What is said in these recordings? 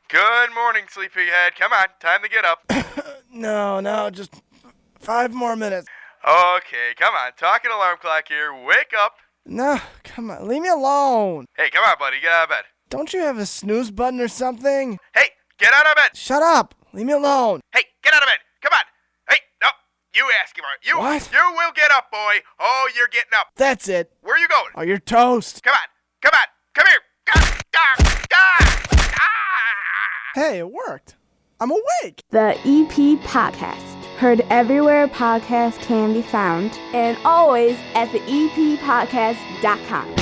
Good morning, sleepyhead. Come on, time to get up. No, just 5 more minutes. Okay, come on. Talking alarm clock here. Wake up. No, come on, leave me alone. Hey, come on, buddy. Get out of bed. Don't you have a snooze button or something? Hey, get out of bed. Shut up. Leave me alone. Hey, get out of bed. Come on. Hey, no. You asking for it. What? You will get up, boy. Oh, you're getting up. That's it. Where are you going? Oh, you're toast. Come on. Come here. Hey, it worked. I'm awake. The EP Podcast. Heard everywhere podcasts can be found. And always at the eppodcast.com.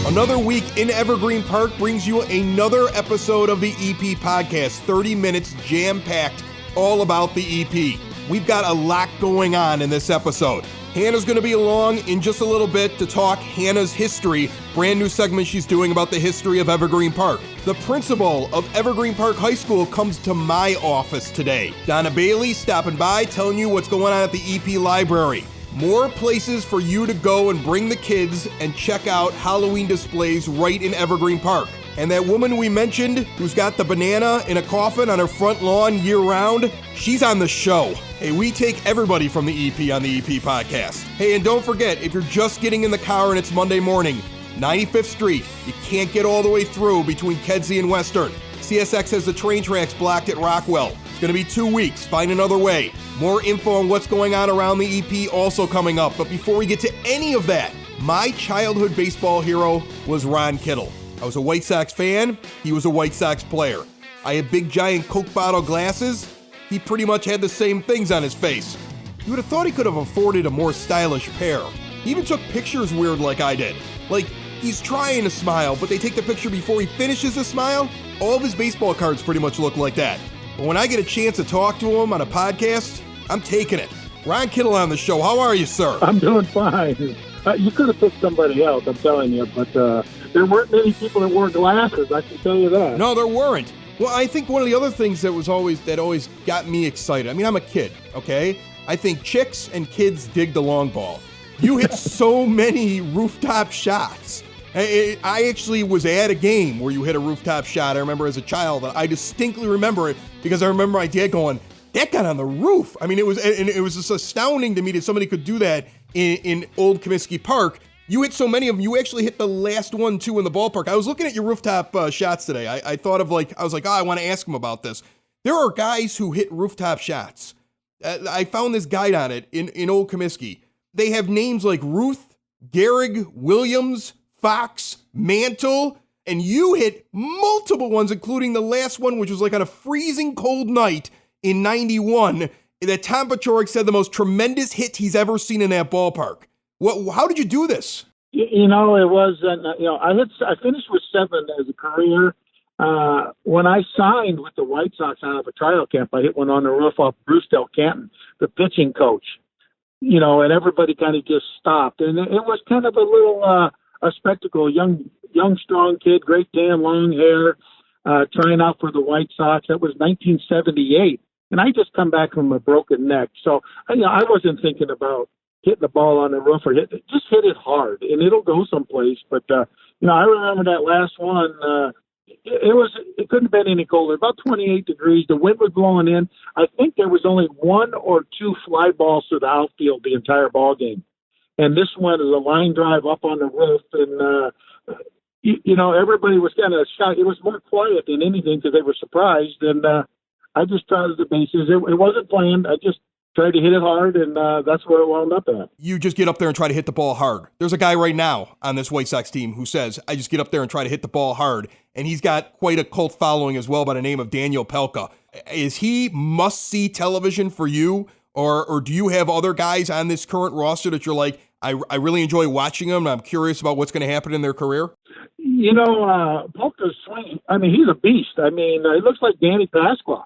Another week in Evergreen Park brings you another episode of the EP Podcast. 30 minutes jam-packed, all about the EP. We've got a lot going on in this episode. Hannah's going to be along in just a little bit to talk Hannah's History, brand new segment she's doing about the history of Evergreen Park. The principal of Evergreen Park High School comes to my office today. Donna Bailey stopping by, telling you what's going on at the EP Library. More places for you to go and bring the kids and check out Halloween displays right in Evergreen Park. And that woman we mentioned who's got the banana in a coffin on her front lawn year-round, she's on the show. Hey, we take everybody from the EP on the EP Podcast. Hey, and don't forget, if you're just getting in the car and it's Monday morning, 95th Street, you can't get all the way through between Kedzie and Western. CSX has the train tracks blocked at Rockwell. It's going to be 2 weeks. Find another way. More info on what's going on around the EP also coming up. But before we get to any of that, my childhood baseball hero was Ron Kittle. I was a White Sox fan. He was a White Sox player. I had big, giant Coke bottle glasses. He pretty much had the same things on his face. You would have thought he could have afforded a more stylish pair. He even took pictures weird like I did. Like, he's trying to smile, but they take the picture before he finishes the smile. All of his baseball cards pretty much look like that. But when I get a chance to talk to him on a podcast, I'm taking it. Ron Kittle on the show. How are you, sir? I'm doing fine. You could have picked somebody else, I'm telling you, but there weren't many people that wore glasses, I can tell you that. No, there weren't. Well, I think one of the other things that always got me excited, I mean, I'm a kid, okay? I think chicks and kids dig the long ball. You hit so many rooftop shots. I actually was at a game where you hit a rooftop shot. I remember as a child. I distinctly remember it because I remember my dad going, that got on the roof. I mean, it was just astounding to me that somebody could do that in Old Comiskey Park. You hit so many of them. You actually hit the last one, too, in the ballpark. I was looking at your rooftop shots today. I thought of I want to ask him about this. There are guys who hit rooftop shots. I found this guide on it in Old Comiskey. They have names like Ruth, Gehrig, Williams, Fox, Mantle, and you hit multiple ones, including the last one, which was like on a freezing cold night in 91, that Tom Paciorek said the most tremendous hit he's ever seen in that ballpark. How did you do this? It was, I finished with 7 as a career. When I signed with the White Sox out of a trial camp, I hit one on the roof off Bruce Del Canton, the pitching coach, and everybody kind of just stopped. And it was kind of a little, a spectacle, young, strong kid, great tan, long hair, trying out for the White Sox. That was 1978. And I just come back from a broken neck. So, I wasn't thinking about hitting the ball on the roof or just hit it hard and it'll go someplace. But, I remember that last one, it couldn't have been any colder, about 28 degrees. The wind was blowing in. I think there was only 1 or 2 fly balls to the outfield the entire ball game. And this one is a line drive up on the roof. And, everybody was kind of shocked. It was more quiet than anything because they were surprised. And I just trotted the bases. It wasn't planned. I just tried to hit it hard, and that's where it wound up at. You just get up there and try to hit the ball hard. There's a guy right now on this White Sox team who says, I just get up there and try to hit the ball hard. And he's got quite a cult following as well by the name of Daniel Pelka. Is he must-see television for you? Or do you have other guys on this current roster that you're like, I really enjoy watching them, and I'm curious about what's going to happen in their career? Polka's swing, he's a beast. It looks like Danny Pasqua.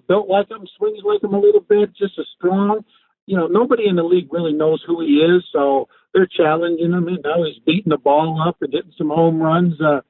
Built like him, swings like him a little bit, just as strong. Nobody in the league really knows who he is, so they're challenging him. And now he's beating the ball up and hitting some home runs. The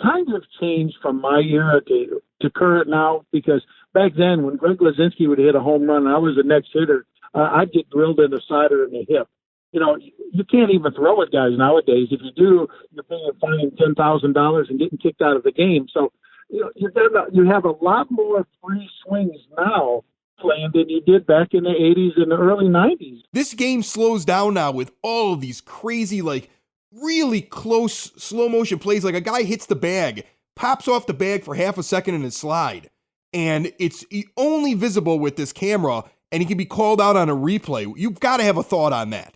times have changed from my era to to current now, because back then when Greg Lazinski would hit a home run and I was the next hitter, I'd get drilled in the side or in the hip. You can't even throw at guys nowadays. If you do, you're paying a fine $10,000 and getting kicked out of the game. So, you have a lot more free swings now playing than you did back in the 80s and the early 90s. This game slows down now with all of these crazy, like, really close slow motion plays. Like a guy hits the bag, pops off the bag for half a second in his slide, and it's only visible with this camera, and he can be called out on a replay. You've got to have a thought on that.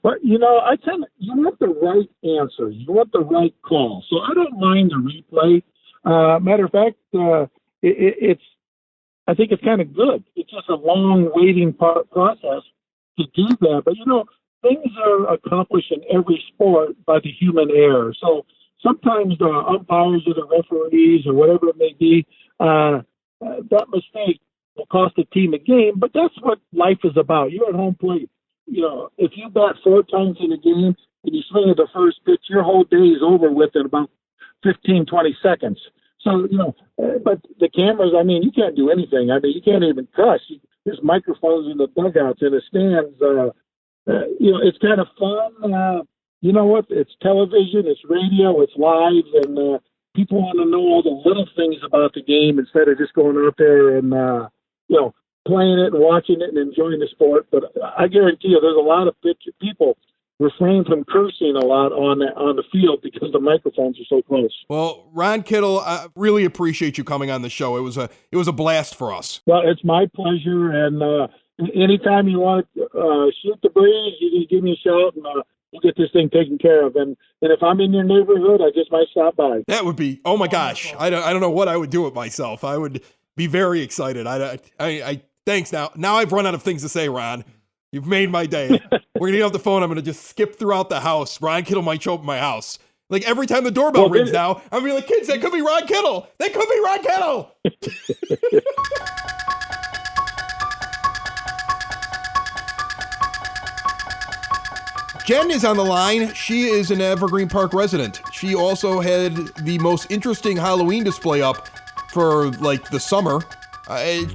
Well, you want the right answer. You want the right call. So I don't mind the replay. Matter of fact, I think it's kind of good. It's just a long waiting process to do that. But, things are accomplished in every sport by the human error. So sometimes the umpires or the referees or whatever it may be, that mistake will cost the team a game. But that's what life is about. You're at home plate. If you bat 4 times in a game and you swing at the first pitch, your whole day is over with in about 15, 20 seconds. So, but the cameras, you can't do anything. You can't even cuss. There's microphones in the dugouts, in the stands. It's kind of fun. You know what? It's television, it's radio, it's live, and people want to know all the little things about the game instead of just going out there and, playing it and watching it and enjoying the sport. But I guarantee you there's a lot of people refrain from cursing a lot on the field because the microphones are so close. Well, Ron Kittle, I really appreciate you coming on the show. It was a blast for us. Well, it's my pleasure, and anytime you want to shoot the breeze, you just give me a shout, and we'll get this thing taken care of. And if I'm in your neighborhood, I just might stop by. That would be, oh my gosh, I don't know what I would do with myself. I would be very excited. I thanks. Now I've run out of things to say, Ron. You've made my day. We're going to get off the phone. I'm going to just skip throughout the house. Ron Kittle might show up at my house. Like every time the doorbell rings now, I'm going to be like, kids, that could be Ron Kittle. That could be Ron Kittle. Jen is on the line. She is an Evergreen Park resident. She also had the most interesting Halloween display up for like the summer.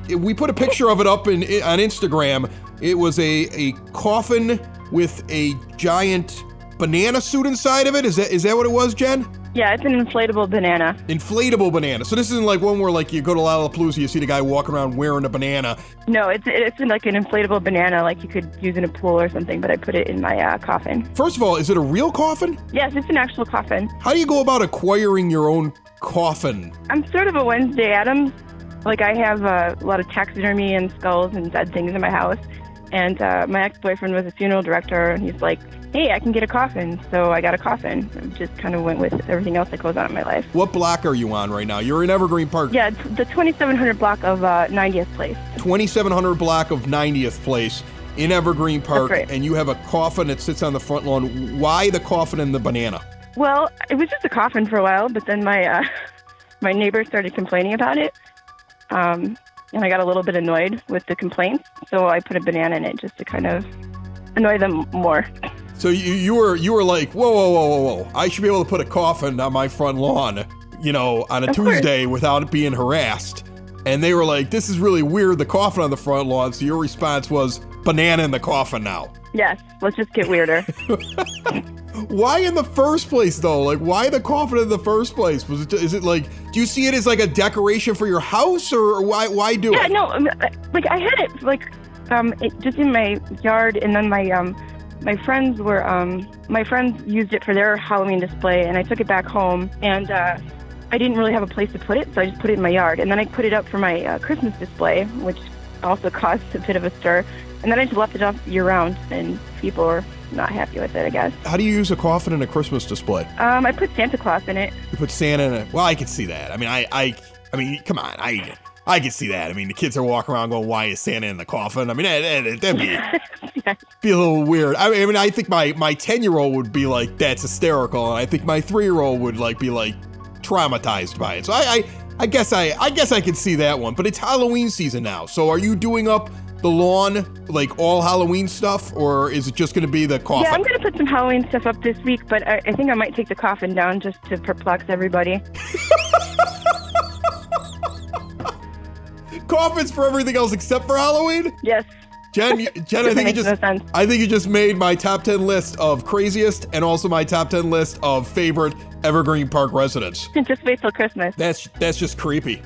We put a picture of it up on Instagram. It was a coffin with a giant banana suit inside of it. Is that what it was, Jen? Yeah, it's an inflatable banana. Inflatable banana. So this isn't like one where like you go to Lollapalooza, you see the guy walking around wearing a banana. No, it's like an inflatable banana, like you could use in a pool or something, but I put it in my coffin. First of all, is it a real coffin? Yes, it's an actual coffin. How do you go about acquiring your own coffin? I'm sort of a Wednesday Addams. Like I have a lot of taxidermy and skulls and dead things in my house. And my ex-boyfriend was a funeral director, and he's like, hey, I can get a coffin. So I got a coffin. I just kind of went with everything else that goes on in my life. What block are you on right now? You're in Evergreen Park. Yeah, it's the 2700 block of 90th Place. 2700 block of 90th Place in Evergreen Park. That's right. And you have a coffin that sits on the front lawn. Why the coffin and the banana? Well, it was just a coffin for a while, but then my my neighbor started complaining about it. And I got a little bit annoyed with the complaints, so I put a banana in it just to kind of annoy them more. So you were like, whoa. I should be able to put a coffin on my front lawn, on a Tuesday without it being harassed. And they were like, this is really weird, the coffin on the front lawn. So your response was, banana in the coffin now. Yes, let's just get weirder. Why in the first place, though? Like, why the coffin in the first place? Is it like, do you see it as like a decoration for your house, or why do it? Yeah, no, like I had it like just in my yard, and then my friends used it for their Halloween display, and I took it back home, and I didn't really have a place to put it, so I just put it in my yard, and then I put it up for my Christmas display, which also caused a bit of a stir, and then I just left it up year round, and people were not happy with it, I guess. How do you use a coffin in a Christmas display? I put Santa Claus in it. You put Santa in it? Well, I can see that. I mean, come on, I can see that. I mean, the kids are walking around going, why is Santa in the coffin? I mean, that'd be a little weird. I mean, I think my 10-year-old would be like, that's hysterical, and I think my 3-year-old would be traumatized by it. So I guess I can see that one. But it's Halloween season now. So are you doing up the lawn, like all Halloween stuff, or is it just going to be the coffin? Yeah, I'm going to put some Halloween stuff up this week, but I think I might take the coffin down just to perplex everybody. coffins for everything else except for Halloween? Yes. Jen, I think you just made my top 10 list of craziest and also my top 10 list of favorite Evergreen Park residents. Just wait till Christmas. That's just creepy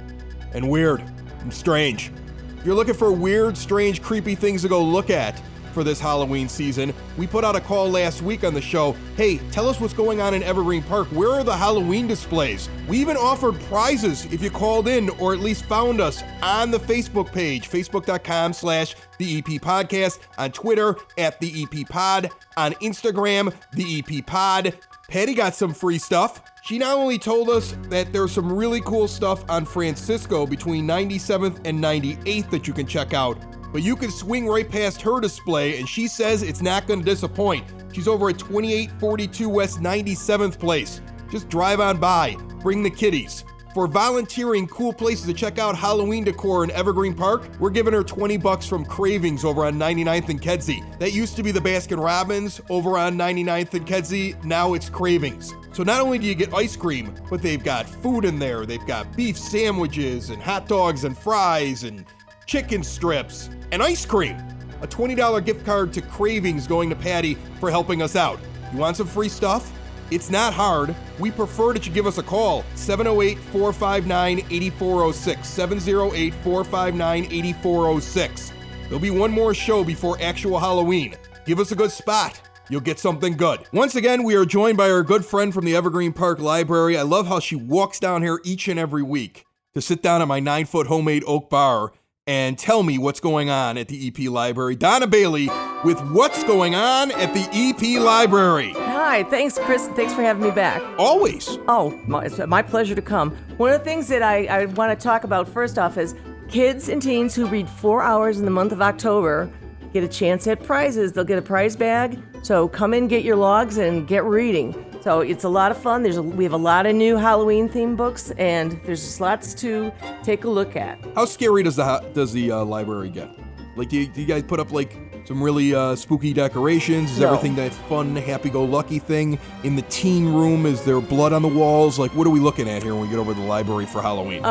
and weird and strange. If you're looking for weird, strange, creepy things to go look at for this Halloween season, we put out a call last week on the show. Hey, tell us what's going on in Evergreen Park. Where are the Halloween displays? We even offered prizes if you called in or at least found us on the Facebook page, facebook.com/the EP Podcast, on Twitter @the EP Pod, on Instagram, the EP Pod. Patty got some free stuff. She not only told us that there's some really cool stuff on Francisco between 97th and 98th that you can check out, but you can swing right past her display, and she says it's not going to disappoint. She's over at 2842 West 97th Place. Just drive on by. Bring the kiddies. For volunteering cool places to check out Halloween decor in Evergreen Park, we're giving her $20 from Cravings over on 99th and Kedzie. That used to be the Baskin Robbins over on 99th and Kedzie. Now it's Cravings. So not only do you get ice cream, but they've got food in there. They've got beef sandwiches and hot dogs and fries and chicken strips and ice cream. A $20 gift card to Cravings going to Patty for helping us out. You want some free stuff? It's not hard. We prefer that you give us a call, 708-459-8406, 708-459-8406. There'll be one more show before actual Halloween. Give us a good spot. You'll get something good. Once again, we are joined by our good friend from the Evergreen Park Library. I love how she walks down here each and every week to sit down at my 9-foot homemade oak bar and tell me what's going on at the EP Library. Donna Bailey with What's Going On at the EP Library. Hi, thanks, Chris. Thanks for having me back. Always. Oh, it's my pleasure to come. One of the things that I want to talk about first off is kids and teens who read 4 hours in the month of October get a chance at prizes. They'll get a prize bag. So come in, get your logs, and get reading. So it's a lot of fun. We have a lot of new Halloween-themed books, and there's just lots to take a look at. How scary does the library get? Like, do you guys put up like some really spooky decorations? Is everything that fun, happy-go-lucky thing? In the teen room, is there blood on the walls? Like, what are we looking at here when we get over to the library for Halloween?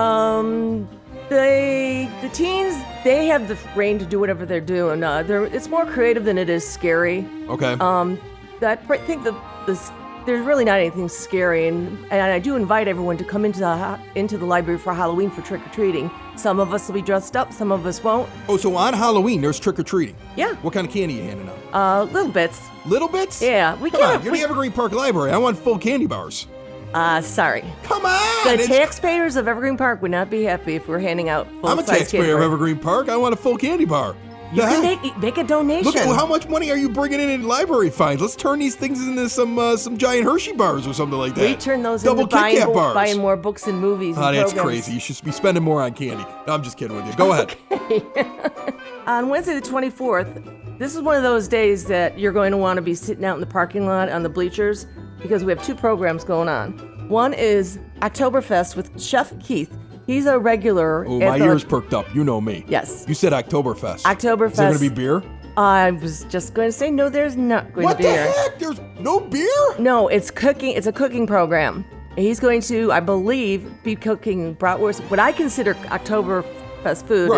The teens, they have the reign to do whatever they're doing. It's more creative than it is scary. Okay. I think there's really not anything scary, and I do invite everyone to come into the library for Halloween for trick-or-treating. Some of us will be dressed up, some of us won't. Oh, so on Halloween, there's trick-or-treating? Yeah. What kind of candy are you handing out? Little bits. Little bits? Yeah. Come on, you're the Evergreen Park Library. I want full candy bars. Sorry. Come on! The taxpayers of Evergreen Park would not be happy if we're handing out full-size I'm a taxpayer of Evergreen Park. I want a full candy bar. You can make a donation. Look at how much money are you bringing in library fines? Let's turn these things into some giant Hershey bars or something like that. We turn those Double into buying more books and movies. Oh, and that's programs. crazy. You should be spending more on candy. No, I'm just kidding with you. Go ahead. On Wednesday the 24th, this is one of those days that you're going to want to be sitting out in the parking lot on the bleachers because we have two programs going on. One is Oktoberfest with Chef Keith. He's a regular. Oh, my ears perked up. You know me. Yes. You said Oktoberfest. Oktoberfest. Is there going to be beer? I was just going to say, no, there's not going to be beer. What the heck? There's no beer? No, it's cooking. It's a cooking program. He's going to, I believe, be cooking bratwurst. What I consider Oktoberfest food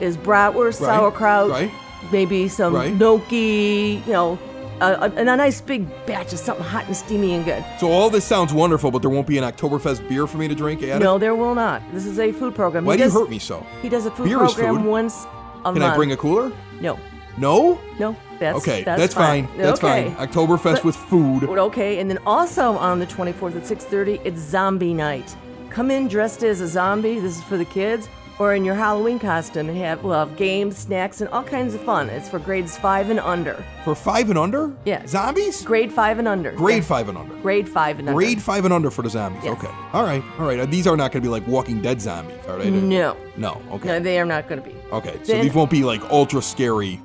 is bratwurst, sauerkraut, maybe some gnocchi, and a nice big batch of something hot and steamy and good. So all this sounds wonderful, but there won't be an Oktoberfest beer for me to drink at it? No, there will not. This is a food program. Why do you hurt me so? He does a food beer program once a month. Can I bring a cooler? No. No? No, that's fine. That's fine. Oktoberfest with food. Okay, and then also on the 24th at 6:30, it's Zombie Night. Come in dressed as a zombie. This is for the kids. Or in your Halloween costume, and we'll have games, snacks, and all kinds of fun. It's for grades 5 and under. For 5 and under? Yeah. Zombies? Grade 5 and under. Grade 5 and under. Grade 5 and under. Grade 5 and under for the zombies. Yes. Okay. All right. These are not going to be like Walking Dead zombies, are they? No. No. Okay. No, they are not going to be. Okay. So these won't be like ultra scary,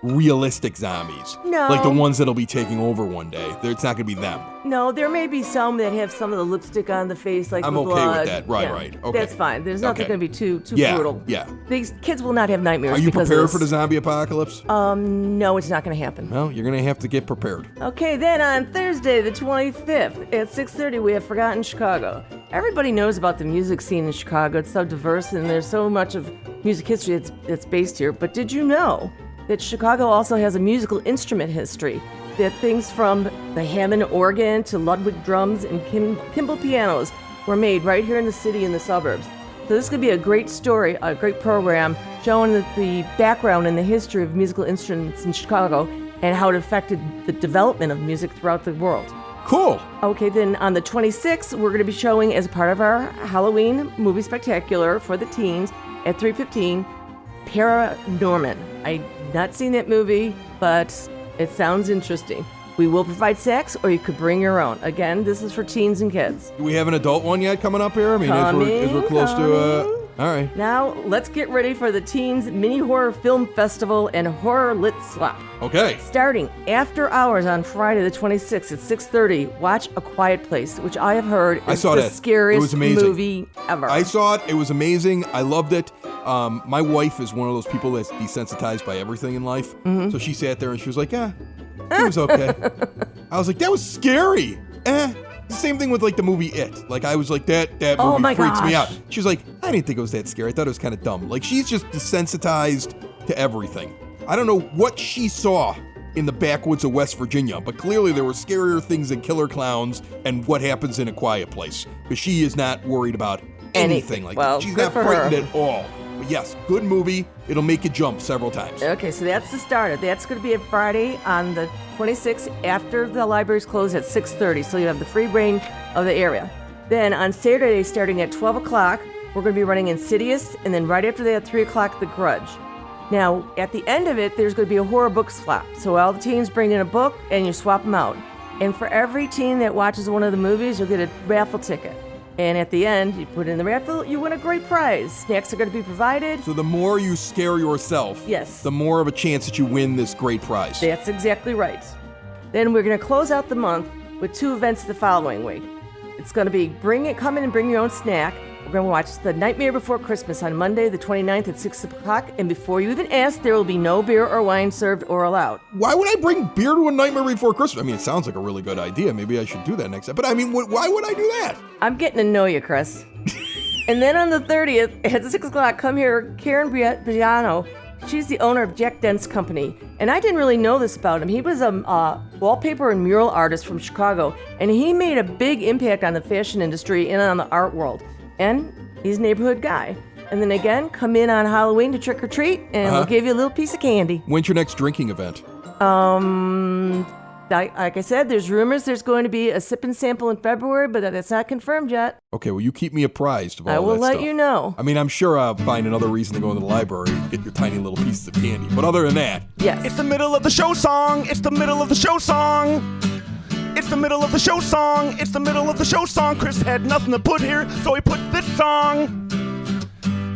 realistic zombies. No. Like the ones that'll be taking over one day. It's not going to be them. No, there may be some that have some of the lipstick on the face, like I'm the okay blood. with that. Right. Okay. That's fine. There's nothing going to be too brutal. Yeah. These kids will not have nightmares. Are you because prepared for the zombie apocalypse? No, it's not going to happen. Well, you're going to have to get prepared. Okay, then on Thursday, the 25th at 6:30, we have Forgotten Chicago. Everybody knows about the music scene in Chicago. It's so diverse, and there's so much of music history that's based here. But did you know that Chicago also has a musical instrument history? That things from the Hammond organ to Ludwig drums and Kimball pianos were made right here in the city and the suburbs. So this could be a great story, a great program showing the background and the history of musical instruments in Chicago and how it affected the development of music throughout the world. Cool. Okay, then on the 26th, we're going to be showing, as part of our Halloween movie spectacular for the teens at 3:15, Paranorman. I've not seen that movie, but it sounds interesting. We will provide snacks, or you could bring your own. Again, this is for teens and kids. Do we have an adult one yet coming up here? I mean, as we're close to... All right. Now, let's get ready for the Teens Mini Horror Film Festival and Horror Lit Swap. Okay. Starting after hours on Friday the 26th at 6:30, watch A Quiet Place, which I have heard is the scariest movie ever. I saw it. It was amazing. I loved it. My wife is one of those people that's desensitized by everything in life. Mm-hmm. So she sat there and she was like, it was okay. I was like, that was scary. The same thing with like the movie It. Like I was like, that movie freaks me out. She was like, I didn't think it was that scary. I thought it was kind of dumb. Like she's just desensitized to everything. I don't know what she saw in the backwoods of West Virginia, but clearly there were scarier things than killer clowns and what happens in A Quiet Place. Because she is not worried about anything like that. She's not frightened at all. But yes, good movie. It'll make you jump several times. Okay, so that's the start. That's going to be a Friday on the 26th after the libraries close at 6:30, so you have the free reign of the area. Then on Saturday, starting at 12 o'clock, we're going to be running Insidious, and then right after that at 3 o'clock, The Grudge. Now, at the end of it, there's going to be a horror book swap. So all the teens bring in a book, and you swap them out. And for every teen that watches one of the movies, you'll get a raffle ticket. And at the end, you put in the raffle, you win a great prize. Snacks are going to be provided. So the more you scare yourself, yes, the more of a chance that you win this great prize. That's exactly right. Then we're going to close out the month with 2 events the following week. It's going to be come in and bring your own snack. We're going to watch The Nightmare Before Christmas on Monday, the 29th at 6 o'clock. And before you even ask, there will be no beer or wine served or allowed. Why would I bring beer to A Nightmare Before Christmas? I mean, it sounds like a really good idea. Maybe I should do that next time. But I mean, why would I do that? I'm getting to know you, Chris. And then on the 30th at 6 o'clock, come here, Karen Briano. She's the owner of Jack Dent's company. And I didn't really know this about him. He was a wallpaper and mural artist from Chicago. And he made a big impact on the fashion industry and on the art world. And he's a neighborhood guy. And then again, come in on Halloween to trick or treat, and we'll give you a little piece of candy. When's your next drinking event? Like I said, there's rumors there's going to be a sip and sample in February, but that's not confirmed yet. Okay, well, you keep me apprised of all that stuff. I will let you know. I mean, I'm sure I'll find another reason to go into the library and get your tiny little pieces of candy. But other than that... Yes. It's the middle of the show song. It's the middle of the show song. It's the middle of the show song. It's the middle of the show song. Chris had nothing to put here, so he put this song.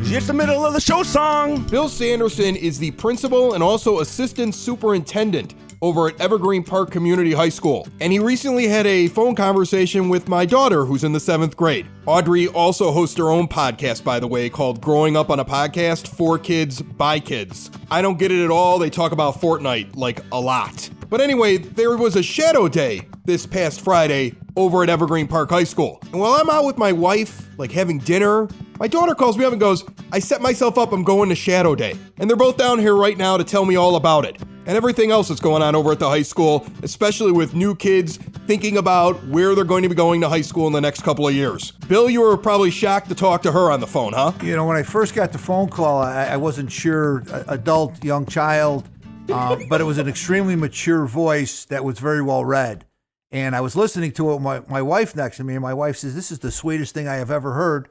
It's the middle of the show song. Bill Sanderson is the principal and also assistant superintendent over at Evergreen Park Community High School. And he recently had a phone conversation with my daughter, who's in the 7th grade. Audrey also hosts her own podcast, by the way, called Growing Up on a Podcast, For Kids, By Kids. I don't get it at all. They talk about Fortnite, like, a lot. But anyway, there was a shadow day this past Friday over at Evergreen Park High School. And while I'm out with my wife, like having dinner, my daughter calls me up and goes, I set myself up, I'm going to shadow day. And they're both down here right now to tell me all about it. And everything else that's going on over at the high school, especially with new kids thinking about where they're going to be going to high school in the next couple of years. Bill, you were probably shocked to talk to her on the phone, huh? You know, when I first got the phone call, I wasn't sure, adult, young child, but it was an extremely mature voice that was very well read. And I was listening to it with my wife next to me, and my wife says, this is the sweetest thing I have ever heard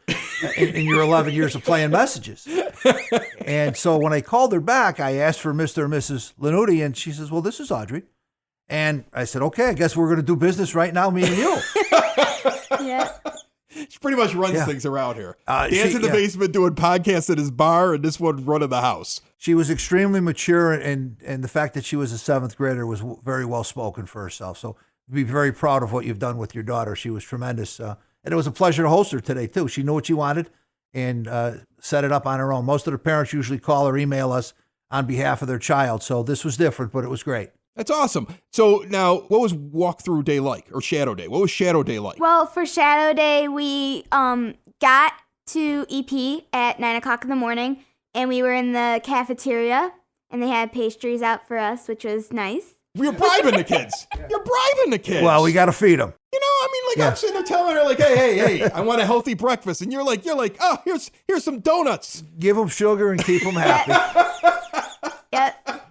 in your 11 years of playing messages. And so when I called her back, I asked for Mr. and Mrs. Lanuti, and she says, well, this is Audrey. And I said, okay, I guess we're going to do business right now, me and you. Yeah. She pretty much runs things around here. Dan's in the basement doing podcasts at his bar, and this one running the house. She was extremely mature, and the fact that she was a 7th grader was very well spoken for herself. So be very proud of what you've done with your daughter. She was tremendous. And it was a pleasure to host her today, too. She knew what she wanted and set it up on her own. Most of the parents usually call or email us on behalf of their child. So this was different, but it was great. That's awesome. So now, what was walkthrough day like, or shadow day? What was shadow day like? Well, for shadow day, we got to EP at 9 o'clock in the morning, and we were in the cafeteria, and they had pastries out for us, which was nice. You're bribing the kids. You're bribing the kids. Well, we got to feed them. You know, I mean, like I'm sitting there telling her, like, hey, I want a healthy breakfast, and you're like, oh, here's some donuts. Give them sugar and keep them happy. Yep.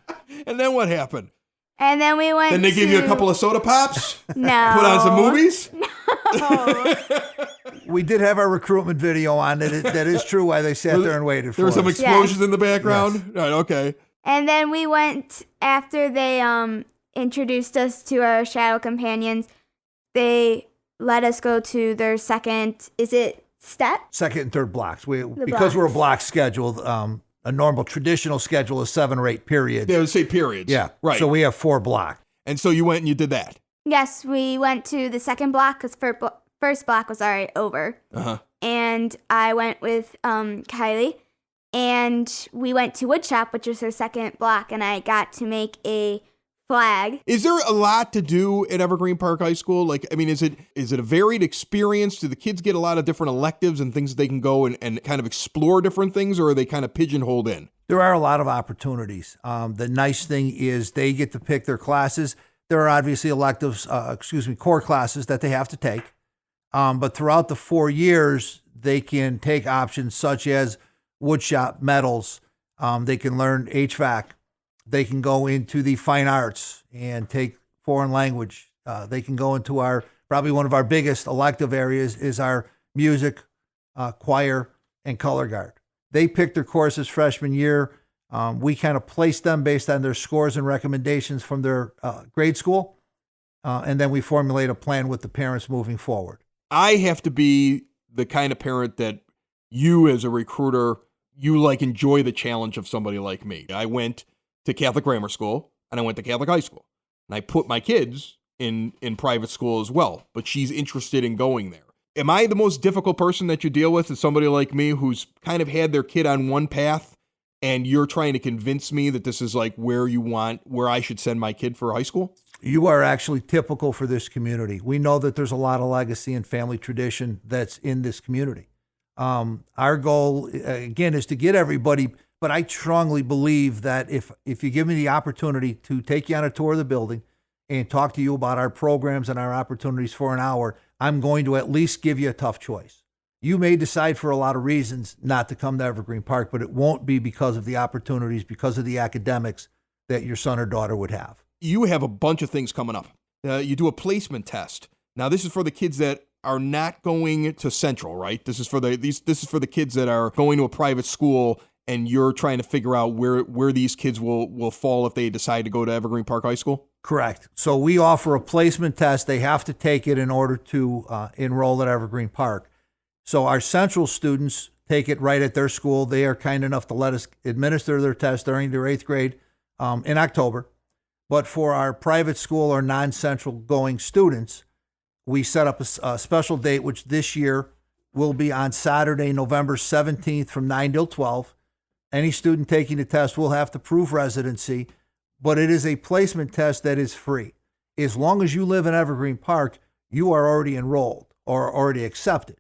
And then what happened? And then we went. Then they give you a couple of soda pops. No. Put on some movies. We did have our recruitment video on it. That is true. Why they sat there and waited for There were some us. explosions in the background. Yes. Right. Okay. And then we went after they introduced us to our shadow companions. They let us go to their second. Is it step? Second and third blocks. Because blocks. we're a block schedule. A normal traditional schedule is 7 or 8 periods. They would say periods. Yeah. Right. So we have 4 blocks. And so you went and you did that. Yes, we went to the second block because first block was already over. Uh-huh. And I went with Kylie, and we went to woodshop, which is her second block, and I got to make a flag. Is there a lot to do at Evergreen Park High School? Like, I mean, is it a varied experience? Do the kids get a lot of different electives and things they can go and kind of explore different things, or are they kind of pigeonholed in? There are a lot of opportunities. The nice thing is they get to pick their classes. There are obviously electives, core classes that they have to take. But throughout the 4 years, they can take options such as woodshop, metals. They can learn HVAC. They can go into the fine arts and take foreign language. They can go into probably one of our biggest elective areas is our music, choir, and color guard. They pick their courses freshman year. We kind of place them based on their scores and recommendations from their grade school. And then we formulate a plan with the parents moving forward. I have to be the kind of parent that you as a recruiter, you like enjoy the challenge of somebody like me. I went to Catholic grammar school and I went to Catholic high school, and I put my kids in private school as well, but she's interested in going there. Am I the most difficult person that you deal with? Is somebody like me who's kind of had their kid on one path and you're trying to convince me that this is like where I should send my kid for high school? You are actually typical for this community. We know that there's a lot of legacy and family tradition that's in this community. Our goal, again, is to get everybody, but I strongly believe that if you give me the opportunity to take you on a tour of the building and talk to you about our programs and our opportunities for an hour, I'm going to at least give you a tough choice. You may decide for a lot of reasons not to come to Evergreen Park, but it won't be because of the opportunities, because of the academics that your son or daughter would have. You have a bunch of things coming up. You do a placement test. Now, this is for the kids that are not going to Central, right? This is for the kids that are going to a private school, and you're trying to figure out where these kids will fall if they decide to go to Evergreen Park High School? Correct. So we offer a placement test. They have to take it in order to enroll at Evergreen Park. So our Central students take it right at their school. They are kind enough to let us administer their test during their 8th grade in October. But for our private school or non-Central going students, we set up a special date, which this year will be on Saturday, November 17th from 9 till 12. Any student taking the test will have to prove residency, but it is a placement test that is free. As long as you live in Evergreen Park, you are already enrolled or already accepted.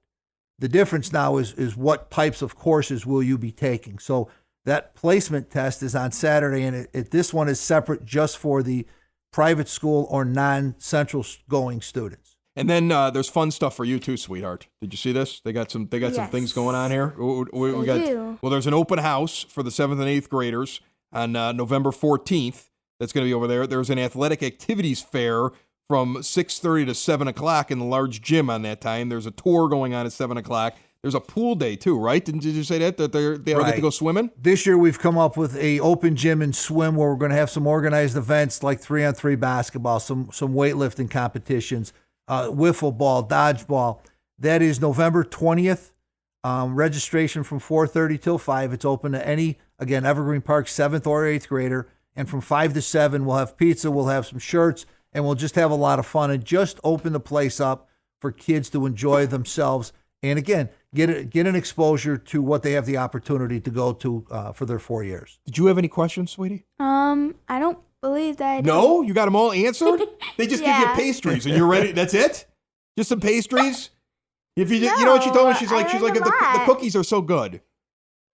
The difference now is what types of courses will you be taking. So that placement test is on Saturday, and this one is separate just for the private school or non-Central going students. And then there's fun stuff for you too, sweetheart. Did you see this? They got some things going on here. There's an open house for the 7th and 8th graders on November 14th. That's going to be over there. There's an athletic activities fair from 6:30 to 7 o'clock in the large gym on that time. There's a tour going on at 7 o'clock. There's a pool day too, right? Did you say that they all get to go swimming? This year we've come up with a open gym and swim where we're going to have some organized events like 3-on-3 basketball, some weightlifting competitions, wiffle ball, dodgeball. That is November 20th. Registration from 4:30 till 5. It's open to any, again, Evergreen Park 7th or 8th grader. And from 5 to 7, we'll have pizza, we'll have some shirts, and we'll just have a lot of fun and just open the place up for kids to enjoy themselves. And again, get an exposure to what they have the opportunity to go to for their 4 years. Did you have any questions, sweetie? I don't believe that I did. No? You got them all answered? They just give you pastries and you're ready. That's it? Just some pastries? If you know what she told me? She's like, the cookies are so good.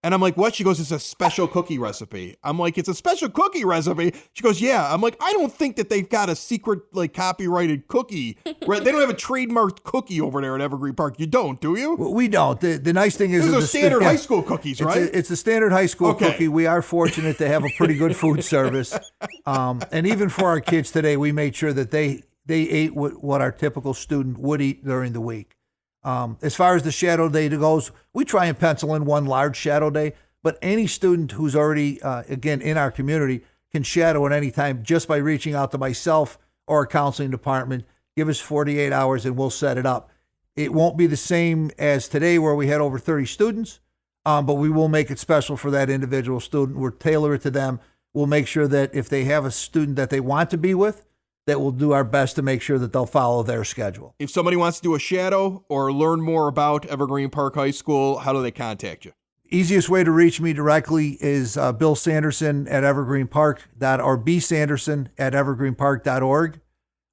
And I'm like, what? She goes, it's a special cookie recipe. I'm like, it's a special cookie recipe? She goes, yeah. I'm like, I don't think that they've got a secret, like, copyrighted cookie. Right? They don't have a trademarked cookie over there at Evergreen Park. You don't, do you? Well, we don't. The nice thing is... These are standard high school cookies, right? It's a standard high school cookie. We are fortunate to have a pretty good food service. And even for our kids today, we made sure that they ate what our typical student would eat during the week. As far as the shadow day goes, we try and pencil in one large shadow day, but any student who's already, again, in our community can shadow at any time just by reaching out to myself or our counseling department. Give us 48 hours and we'll set it up. It won't be the same as today where we had over 30 students, but we will make it special for that individual student. We'll tailor it to them. We'll make sure that if they have a student that they want to be with, that we'll do our best to make sure that they'll follow their schedule. If somebody wants to do a shadow or learn more about Evergreen Park High School, how do they contact you? Easiest way to reach me directly is Bill Sanderson at evergreenpark.org or bsanderson@evergreenpark.org,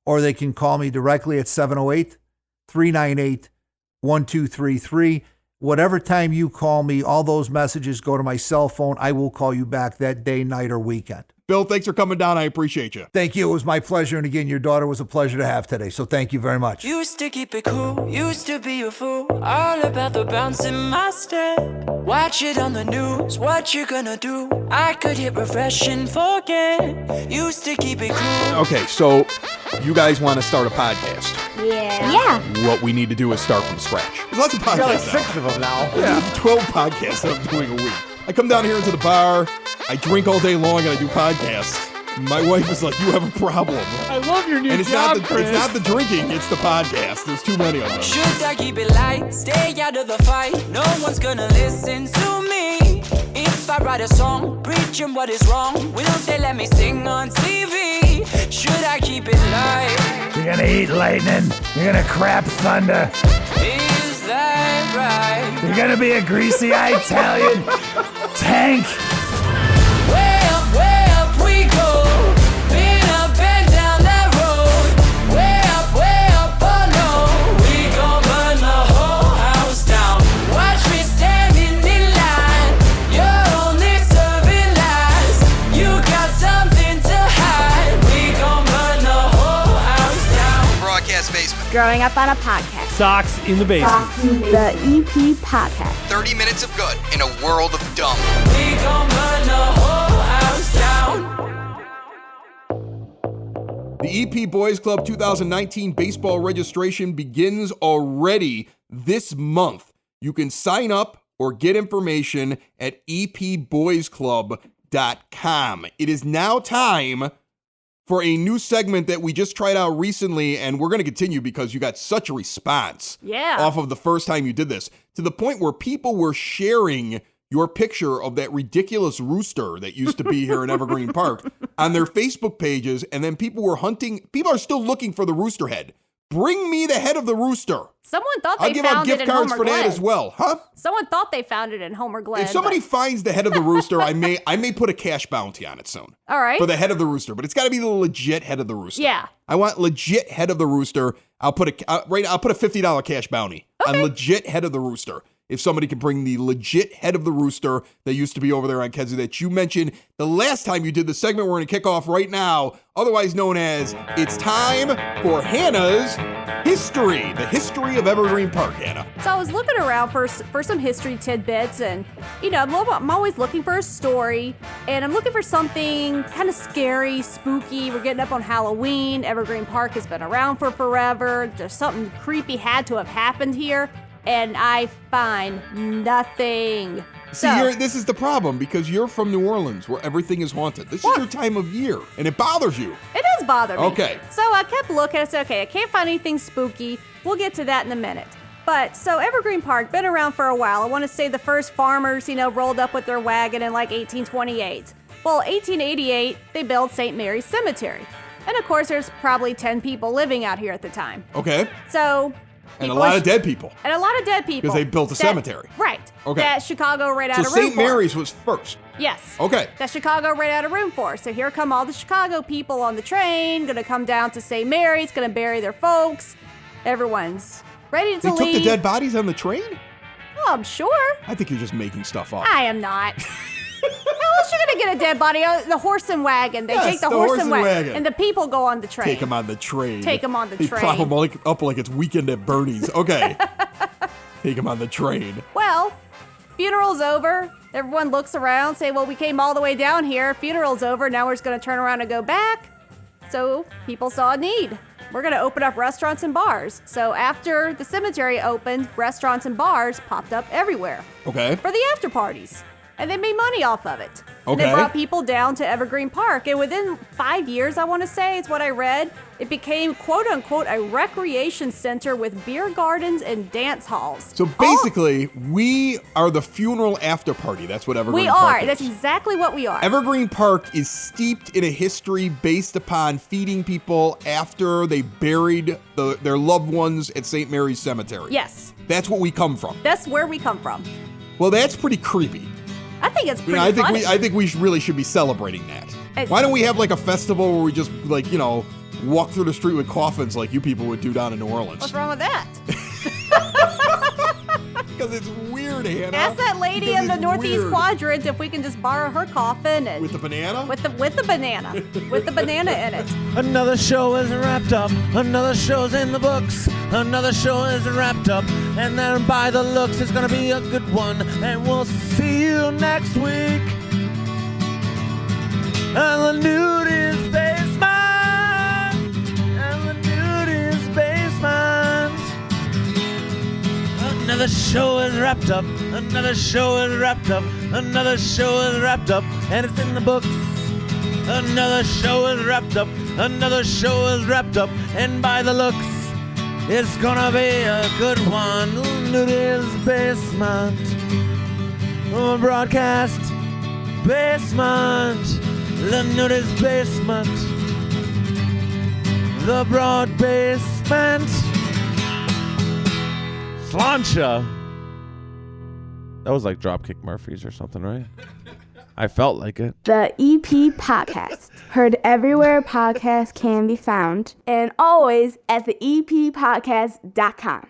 or they can call me directly at 708-398-1233. Whatever time you call me, all those messages go to my cell phone. I will call you back that day, night, or weekend. Bill, thanks for coming down. I appreciate you. Thank you. It was my pleasure. And again, your daughter was a pleasure to have today. So thank you very much. Used to keep it cool, used to be a fool. All about the bounce in my step. Watch it on the news, what you gonna do? I could hit refresh and forget. Used to keep it cool. Okay, so you guys want to start a podcast. Yeah. What we need to do is start from scratch. There's lots of podcasts Got like now. 6 of them now. Yeah, 12 podcasts that I'm doing a week. I come down here into the bar, I drink all day long, and I do podcasts. My wife is like, you have a problem. I love your new And it's job, not Chris. it's not the drinking, it's the podcast. There's too many of them. Should I keep it light, stay out of the fight? No one's gonna listen to me. If I write a song, preaching what is wrong, will they let me sing on TV? Should I keep it light? You're gonna eat lightning. You're gonna crap thunder. Is that right? You're gonna be a greasy Italian tank. Way up we go. Been up and down that road. Way up, oh no. We gon' burn the whole house down. Watch me standing in line. You're only serving lies. You got something to hide. We gon' burn the whole house down. Broadcast basement. Growing up on a podcast. Sox in the basement. The EP podcast. 30 minutes of good in a world of dumb. We gon' burn the whole house down. The EP Boys Club 2019 baseball registration begins already this month. You can sign up or get information at epboysclub.com. It is now time for a new segment that we just tried out recently, and we're going to continue because you got such a response off of the first time you did this, to the point where people were sharing your picture of that ridiculous rooster that used to be here in Evergreen Park on their Facebook pages, and then people were hunting. People are still looking for the rooster head. Bring me the head of the rooster. Someone thought I'll they give out found it gift in cards Homer for that Glen. as well, huh? Someone thought they found it in Homer Glen. If somebody but- finds the head of the rooster, I may put a cash bounty on it soon. All right. For the head of the rooster, but it's got to be the legit head of the rooster. Yeah. I want legit head of the rooster. I'll put a $50 cash bounty on legit head of the rooster. If somebody can bring the legit head of the rooster that used to be over there on Kedzie that you mentioned the last time you did the segment, we're going to kick off right now, otherwise known as It's Time for Hannah's History, the history of Evergreen Park, Hannah. So I was looking around for some history tidbits, and I'm always looking for a story, and I'm looking for something kind of scary, spooky. We're getting up on Halloween. Evergreen Park has been around for forever. There's something creepy had to have happened here, and I find nothing. See, this is the problem, because you're from New Orleans, where everything is haunted. This is your time of year, and it bothers you. It does bother me. Okay. So I kept looking. I said, okay, I can't find anything spooky. We'll get to that in a minute. But so Evergreen Park, been around for a while. I want to say the first farmers, rolled up with their wagon in like 1828. Well, 1888, they built St. Mary's Cemetery. And of course, there's probably 10 people living out here at the time. Okay. So... And a lot of dead people. And a lot of dead people. Because they built a cemetery. Right. Okay. That Chicago ran out So of room St. for. Mary's was first. Yes. Okay. That Chicago ran out of room for. So here come all the Chicago people on the train, gonna come down to St. Mary's, gonna bury their folks. Everyone's ready to They leave. took the dead bodies on the train? Oh, I'm sure. I think you're just making stuff up. I am not. How else you gonna get a dead body? Oh, the horse and wagon. They Yes, take the horse and wagon. wagon. And the people go on the train. Take them on the train. Take 'em on the They train. prop them up like it's Weekend at Bernie's. Okay. Take them on the train. Well, funeral's over. Everyone looks around, say, well, we came all the way down here. Funeral's over. Now we're just going to turn around and go back. So people saw a need. We're going to open up restaurants and bars. So after the cemetery opened, restaurants and bars popped up everywhere Okay. for the after parties. And they made money off of it. And Okay. they brought people down to Evergreen Park. And within 5 years, I want to say, is what I read, it became, quote unquote, a recreation center with beer gardens and dance halls. So basically, we are the funeral after party. That's what Evergreen We Park are. is. That's exactly what we are. Evergreen Park is steeped in a history based upon feeding people after they buried their loved ones at St. Mary's Cemetery. Yes. That's what we come from. That's where we come from. Well, that's pretty creepy. I think it's pretty I think funny. I think we really should be celebrating that. It's- Why don't we have like a festival where we just walk through the street with coffins like you people would do down in New Orleans? What's wrong with that? Because it's weird, Hannah. Ask that lady Because in the it's northeast weird. quadrant if we can just borrow her coffin and With the banana? with the banana, with the banana in it. Another show is wrapped up. Another show's in the books. Another show is wrapped up. And then by the looks, it's gonna be a good one. And we'll see you next week. And the nudist basement. And the nudist basement. Another show is wrapped up. Another show is wrapped up. Another show is wrapped up. And it's in the books. Another show is wrapped up. Another show is wrapped up. And by the looks, it's gonna be a good one. Nudist basement. Broadcast basement. The nudist basement. The broad basement. Slancha. That was like Dropkick Murphys or something, right? I felt like it. The EP Podcast. Heard everywhere podcasts can be found. And always at the eppodcast.com.